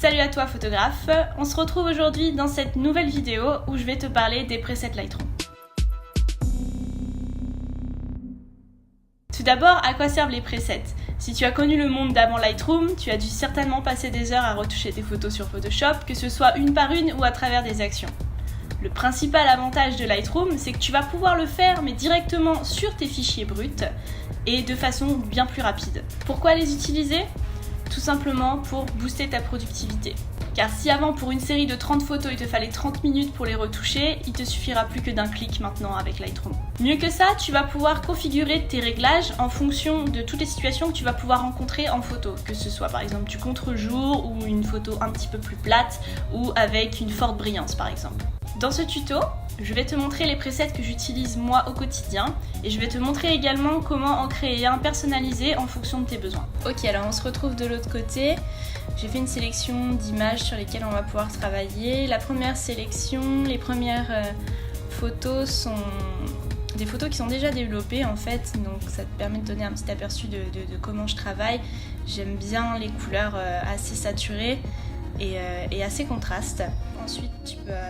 Salut à toi photographe, on se retrouve aujourd'hui dans cette nouvelle vidéo où je vais te parler des presets Lightroom. Tout d'abord, à quoi servent les presets? Si tu as connu le monde d'avant Lightroom, tu as dû certainement passer des heures à retoucher tes photos sur Photoshop, que ce soit une par une ou à travers des actions. Le principal avantage de Lightroom, c'est que tu vas pouvoir le faire mais directement sur tes fichiers bruts et de façon bien plus rapide. Pourquoi les utiliser? Tout simplement pour booster ta productivité. Car si avant pour une série de 30 photos il te fallait 30 minutes pour les retoucher, il te suffira plus que d'un clic maintenant avec Lightroom. Mieux que ça, tu vas pouvoir configurer tes réglages en fonction de toutes les situations que tu vas pouvoir rencontrer en photo. Que ce soit par exemple du contre-jour ou une photo un petit peu plus plate ou avec une forte brillance par exemple. Dans ce tuto, je vais te montrer les presets que j'utilise moi au quotidien et je vais te montrer également comment en créer un personnalisé en fonction de tes besoins. Ok, alors on se retrouve de l'autre côté. J'ai fait une sélection d'images sur lesquelles on va pouvoir travailler. La première sélection, les premières photos sont des photos qui sont déjà développées en fait, donc ça te permet de donner un petit aperçu de comment je travaille. J'aime bien les couleurs assez saturées et assez contrastes. Ensuite,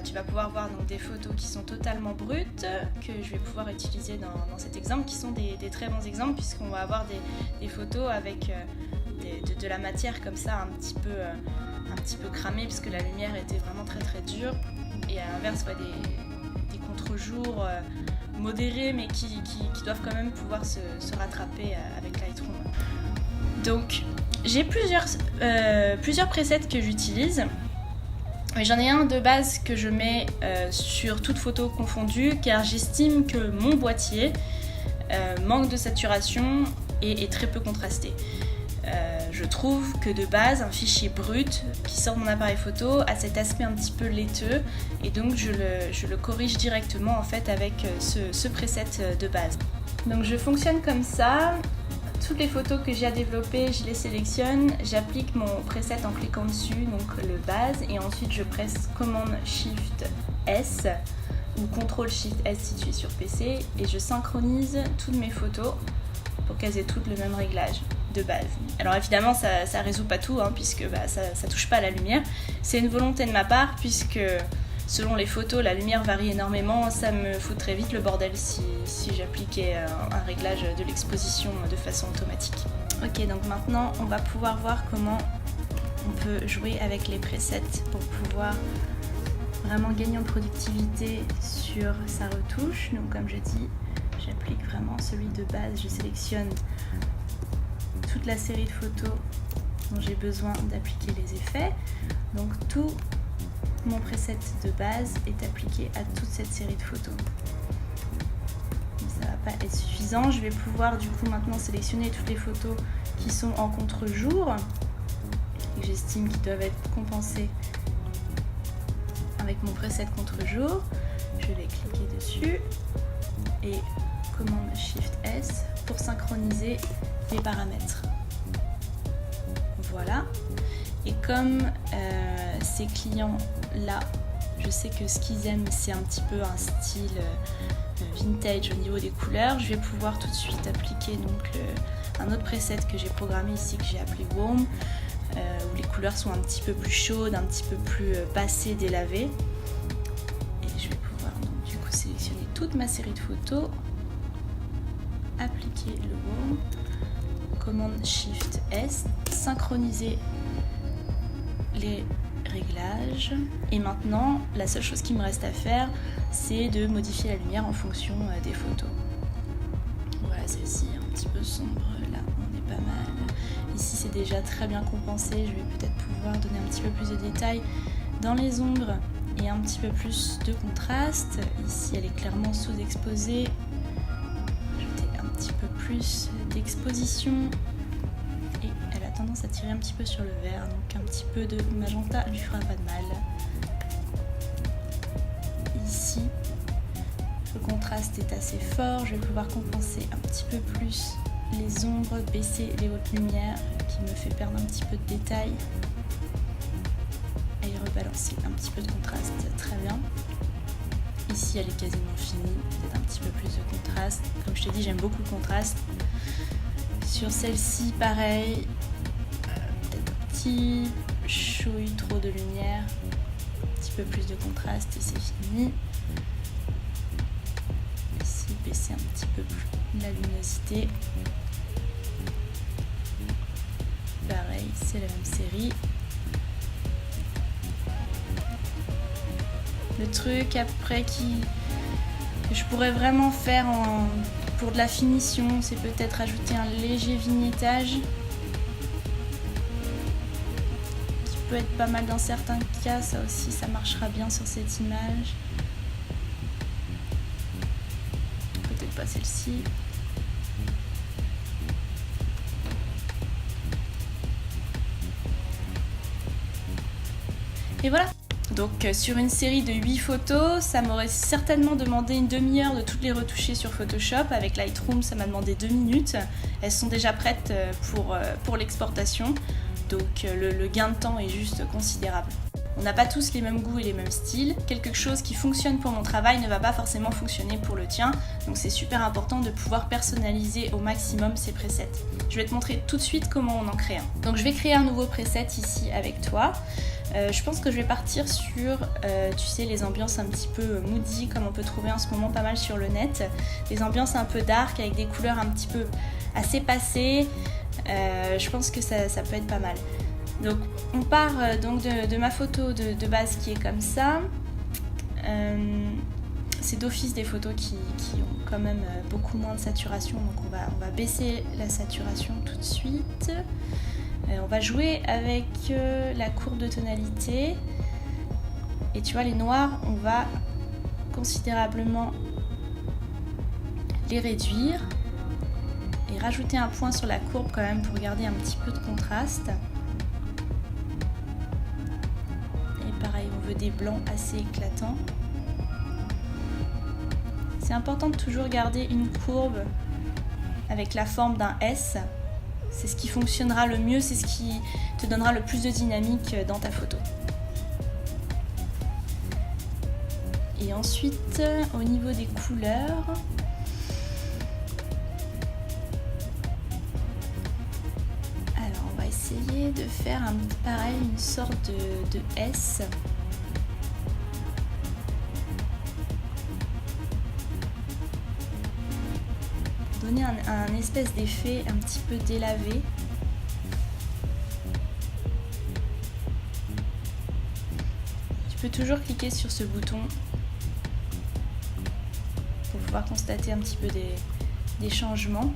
tu vas pouvoir voir donc, des photos qui sont totalement brutes, que je vais pouvoir utiliser dans cet exemple, qui sont des très bons exemples, puisqu'on va avoir des photos avec de la matière comme ça, un petit peu cramée, puisque la lumière était vraiment très très dure. Et à l'inverse, des contre-jours modérés, mais qui doivent quand même pouvoir se rattraper avec Lightroom. Donc, j'ai plusieurs presets que j'utilise. J'en ai un de base que je mets sur toute photo confondue car j'estime que mon boîtier manque de saturation et est très peu contrasté. Je trouve que de base un fichier brut qui sort de mon appareil photo a cet aspect un petit peu laiteux et donc je le corrige directement en fait avec ce preset de base. Donc je fonctionne comme ça. Toutes les photos que j'ai à développer, je les sélectionne, j'applique mon preset en cliquant dessus, donc le base, et ensuite je presse commande Shift S ou CTRL Shift S si tu es sur PC, et je synchronise toutes mes photos pour qu'elles aient toutes le même réglage de base. Alors évidemment ça résout pas tout, puisque ça touche pas à la lumière, c'est une volonté de ma part puisque selon les photos, la lumière varie énormément, ça me foutrait vite le bordel si j'appliquais un réglage de l'exposition de façon automatique. Ok, donc maintenant on va pouvoir voir comment on peut jouer avec les presets pour pouvoir vraiment gagner en productivité sur sa retouche. Donc comme je dis, j'applique vraiment celui de base, je sélectionne toute la série de photos dont j'ai besoin d'appliquer les effets. Donc tout mon preset de base est appliqué à toute cette série de photos. Ça va pas être suffisant, je vais pouvoir du coup maintenant sélectionner toutes les photos qui sont en contre-jour et que j'estime qu'ils doivent être compensées avec mon preset contre-jour. Je vais cliquer dessus et commande Shift S pour synchroniser les paramètres. Voilà. Et comme ces clients-là, je sais que ce qu'ils aiment, c'est un petit peu un style vintage au niveau des couleurs, je vais pouvoir tout de suite appliquer donc un autre preset que j'ai programmé ici, que j'ai appelé Warm, où les couleurs sont un petit peu plus chaudes, un petit peu plus passées, délavées. Et je vais pouvoir donc du coup sélectionner toute ma série de photos, appliquer le Warm, commande Shift S, synchroniser les réglages et maintenant la seule chose qui me reste à faire c'est de modifier la lumière en fonction des photos. Voilà, celle-ci un petit peu sombre, là on est pas mal. Ici c'est déjà très bien compensé, je vais peut-être pouvoir donner un petit peu plus de détails dans les ombres et un petit peu plus de contraste. Ici elle est clairement sous-exposée, ajouter un petit peu plus d'exposition. Elle a tendance à tirer un petit peu sur le vert, donc un petit peu de magenta lui fera pas de mal. Ici, le contraste est assez fort, je vais pouvoir compenser un petit peu plus les ombres, baisser les hautes lumières qui me fait perdre un petit peu de détails et rebalancer un petit peu de contraste, très bien. Ici elle est quasiment finie, peut-être un petit peu plus de contraste. Comme je te dis, j'aime beaucoup le contraste. Sur celle-ci, pareil, peut-être un petit chouille trop de lumière, un petit peu plus de contraste et c'est fini. Ici, baisser un petit peu plus la luminosité. Pareil, c'est la même série. Le truc après que je pourrais vraiment faire pour de la finition, c'est peut-être ajouter un léger vignettage qui peut être pas mal dans certains cas. Ça aussi, ça marchera bien sur cette image. Peut-être pas celle-ci. Et voilà. Donc sur une série de 8 photos, ça m'aurait certainement demandé une demi-heure de toutes les retoucher sur Photoshop. Avec Lightroom, ça m'a demandé 2 minutes. Elles sont déjà prêtes pour l'exportation. Donc le gain de temps est juste considérable. On n'a pas tous les mêmes goûts et les mêmes styles. Quelque chose qui fonctionne pour mon travail ne va pas forcément fonctionner pour le tien. Donc c'est super important de pouvoir personnaliser au maximum ces presets. Je vais te montrer tout de suite comment on en crée un. Donc je vais créer un nouveau preset ici avec toi. Je pense que je vais partir sur, tu sais, les ambiances un petit peu moody, comme on peut trouver en ce moment pas mal sur le net. Des ambiances un peu dark avec des couleurs un petit peu assez passées. Je pense que ça peut être pas mal. Donc on part donc de ma photo de base qui est comme ça. C'est d'office des photos qui ont quand même beaucoup moins de saturation. Donc on va baisser la saturation tout de suite. On va jouer avec la courbe de tonalité et tu vois les noirs on va considérablement les réduire et rajouter un point sur la courbe quand même pour garder un petit peu de contraste. Et pareil on veut des blancs assez éclatants. C'est important de toujours garder une courbe avec la forme d'un S. C'est ce qui fonctionnera le mieux, c'est ce qui te donnera le plus de dynamique dans ta photo. Et ensuite, au niveau des couleurs, alors on va essayer de faire pareil, une sorte de S. Donner un espèce d'effet un petit peu délavé. Tu peux toujours cliquer sur ce bouton pour pouvoir constater un petit peu des changements.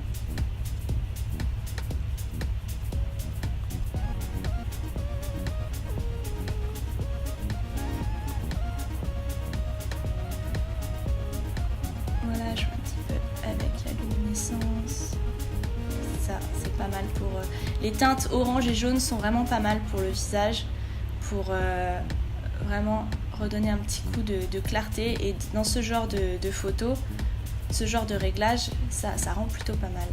Voilà, je vois un petit peu avec la luminescence. Ça, c'est pas mal pour... Les teintes orange et jaune sont vraiment pas mal pour le visage, pour vraiment redonner un petit coup de clarté. Et dans ce genre de photos, ce genre de réglage, ça rend plutôt pas mal.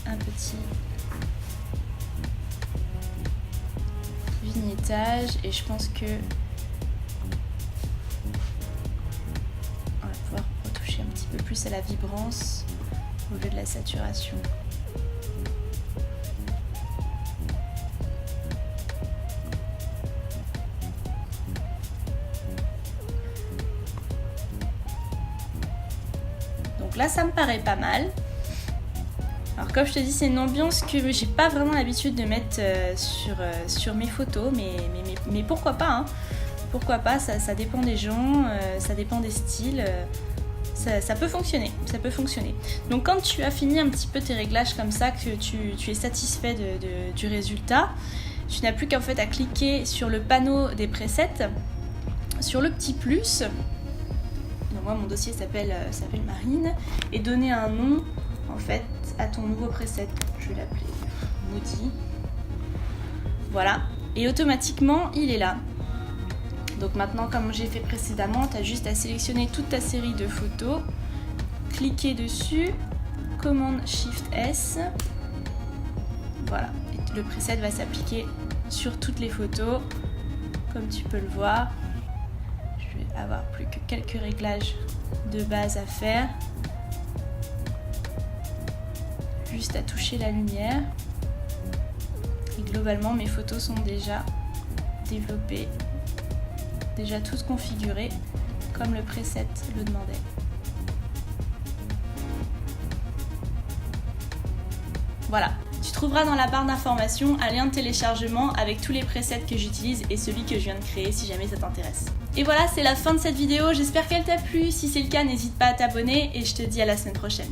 Voilà. Un petit vignettage et je pense que on va pouvoir retoucher un petit peu plus à la vibrance au lieu de la saturation. Donc là ça me paraît pas mal. Alors comme je te dis, c'est une ambiance que j'ai pas vraiment l'habitude de mettre sur mes photos, mais pourquoi pas hein. Pourquoi pas, ça dépend des gens, ça dépend des styles, ça peut fonctionner, ça peut fonctionner. Donc quand tu as fini un petit peu tes réglages comme ça, que tu es satisfait du résultat, tu n'as plus qu'en fait à cliquer sur le panneau des presets, sur le petit plus. Donc moi mon dossier s'appelle Marine, et donner un nom en fait à ton nouveau preset. Je vais l'appeler Moody. Voilà, et automatiquement il est là. Donc maintenant, comme j'ai fait précédemment, tu as juste à sélectionner toute ta série de photos, cliquer dessus, commande Shift S, voilà, et le preset va s'appliquer sur toutes les photos, comme tu peux le voir. Je vais avoir plus que quelques réglages de base à faire, juste à toucher la lumière. Et globalement, mes photos sont déjà développées, déjà toutes configurées, comme le preset le demandait. Voilà, tu trouveras dans la barre d'informations un lien de téléchargement avec tous les presets que j'utilise et celui que je viens de créer si jamais ça t'intéresse. Et voilà, c'est la fin de cette vidéo, j'espère qu'elle t'a plu, si c'est le cas n'hésite pas à t'abonner et je te dis à la semaine prochaine.